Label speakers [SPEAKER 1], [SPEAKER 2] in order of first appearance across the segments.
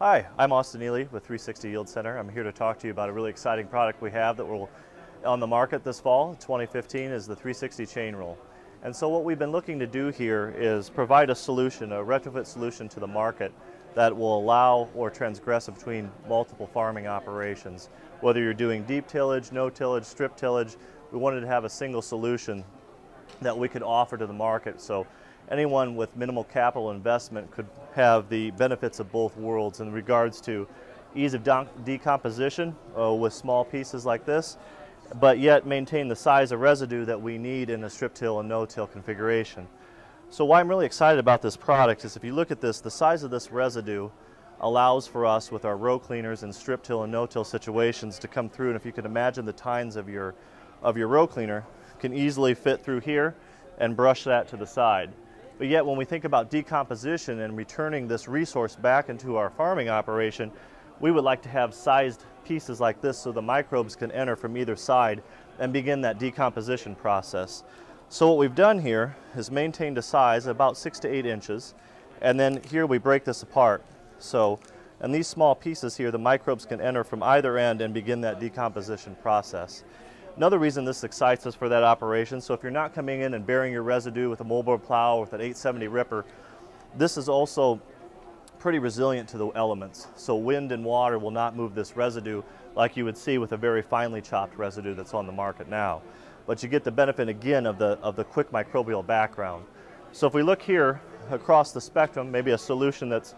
[SPEAKER 1] Hi, I'm Austin Ely with 360 Yield Center. I'm here to talk to you about a really exciting product we have that will on the market this fall, 2015, is the 360 Chainroll. And so what we've been looking to do here is provide a solution, a retrofit solution to the market that will allow or transgress between multiple farming operations. Whether you're doing deep tillage, no tillage, strip tillage, we wanted to have a single solution that we could offer to the market. So anyone with minimal capital investment could have the benefits of both worlds in regards to ease of decomposition with small pieces like this, but yet maintain the size of residue that we need in a strip till and no-till configuration. So why I'm really excited about this product is if you look at this, the size of this residue allows for us with our row cleaners and strip till and no-till situations to come through, and if you can imagine the tines of your row cleaner can easily fit through here and brush that to the side. But yet when we think about decomposition and returning this resource back into our farming operation, we would like to have sized pieces like this so the microbes can enter from either side and begin that decomposition process. So what we've done here is maintained a size of about 6 to 8 inches, and then here we break this apart. So in these small pieces here, the microbes can enter from either end and begin that decomposition process. Another reason this excites us for that operation, so if you're not coming in and burying your residue with a moldboard plow or with an 870 ripper, this is also pretty resilient to the elements. So wind and water will not move this residue like you would see with a very finely chopped residue that's on the market now. But you get the benefit again of the quick microbial background. So if we look here across the spectrum, maybe a solution that's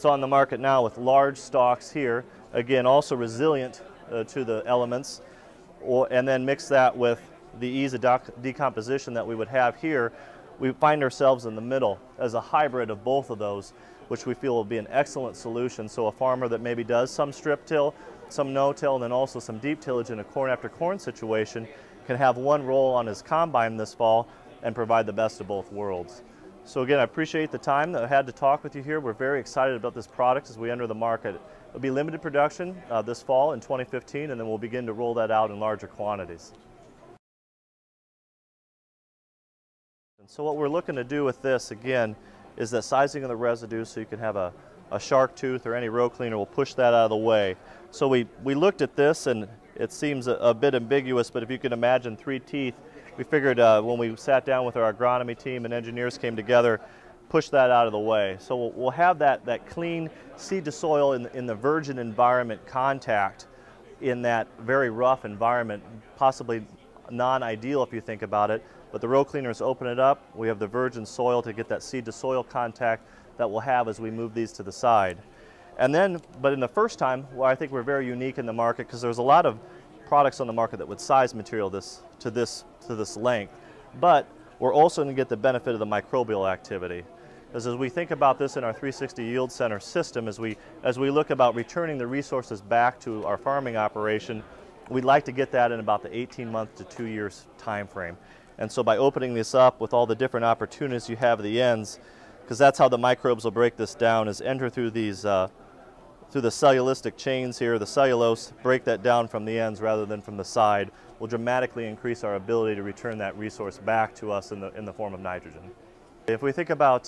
[SPEAKER 1] on the market now with large stalks here, again also resilient to the elements, and then mix that with the ease of decomposition that we would have here, we find ourselves in the middle as a hybrid of both of those, which we feel will be an excellent solution. So a farmer that maybe does some strip till, some no-till, and then also some deep tillage in a corn after corn situation can have one roll on his combine this fall and provide the best of both worlds. So again, I appreciate the time that I had to talk with you here. We're very excited about this product as we enter the market. It'll be limited production this fall in 2015, and then we'll begin to roll that out in larger quantities. And so what we're looking to do with this, again, is that sizing of the residue so you can have a shark tooth or any row cleaner will push that out of the way. So we looked at this, and it seems a bit ambiguous, but if you can imagine 3 teeth, we figured when we sat down with our agronomy team and engineers came together, push that out of the way. So we'll have that clean seed to soil in the virgin environment contact in that very rough environment, possibly non-ideal if you think about it, but the row cleaners open it up, we have the virgin soil to get that seed to soil contact that we'll have as we move these to the side. And then, but in the first time, well, I think we're very unique in the market because there's a lot of products on the market that would size material to this length, but we're also going to get the benefit of the microbial activity. As we think about this in our 360 Yield Center system, as we look about returning the resources back to our farming operation, we'd like to get that in about the 18-month to 2 years time frame. And so by opening this up with all the different opportunities you have at the ends, because that's how the microbes will break this down, is enter through these through the cellulistic chains here, the cellulose, break that down from the ends rather than from the side, will dramatically increase our ability to return that resource back to us in the form of nitrogen. If we think about,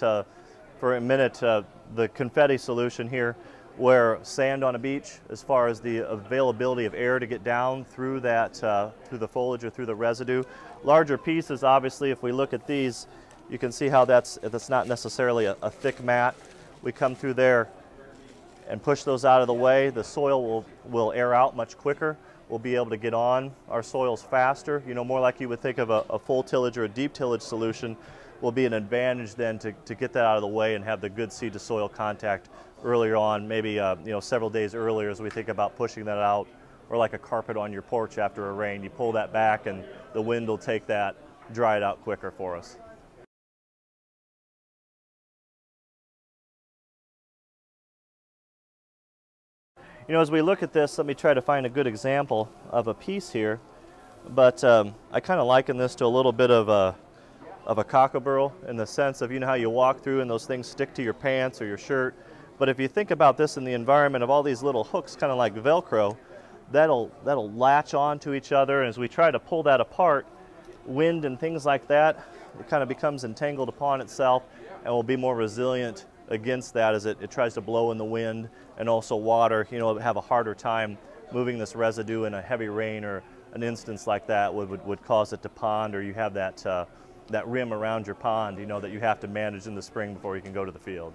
[SPEAKER 1] for a minute, the confetti solution here, where sand on a beach, as far as the availability of air to get down through that, through the foliage or through the residue. Larger pieces, obviously, if we look at these, you can see how that's not necessarily a thick mat. We come through there and push those out of the way. The soil will air out much quicker. We'll be able to get on our soils faster. You know, more like you would think of a full tillage or a deep tillage solution will be an advantage then to get that out of the way and have the good seed to soil contact earlier on, maybe you know, several days earlier as we think about pushing that out, or like a carpet on your porch after a rain. You pull that back and the wind will take that, dry it out quicker for us. You know, as we look at this, let me try to find a good example of a piece here, but I kind of liken this to a little bit of a cockaburl in the sense of, you know how you walk through and those things stick to your pants or your shirt, but if you think about this in the environment of all these little hooks, kind of like Velcro, that'll latch on to each other, and as we try to pull that apart, wind and things like that, it kind of becomes entangled upon itself and will be more resilient against that is it tries to blow in the wind, and also water, have a harder time moving this residue in a heavy rain, or an instance like that would cause it to pond, or you have that rim around your pond, that you have to manage in the spring before you can go to the field.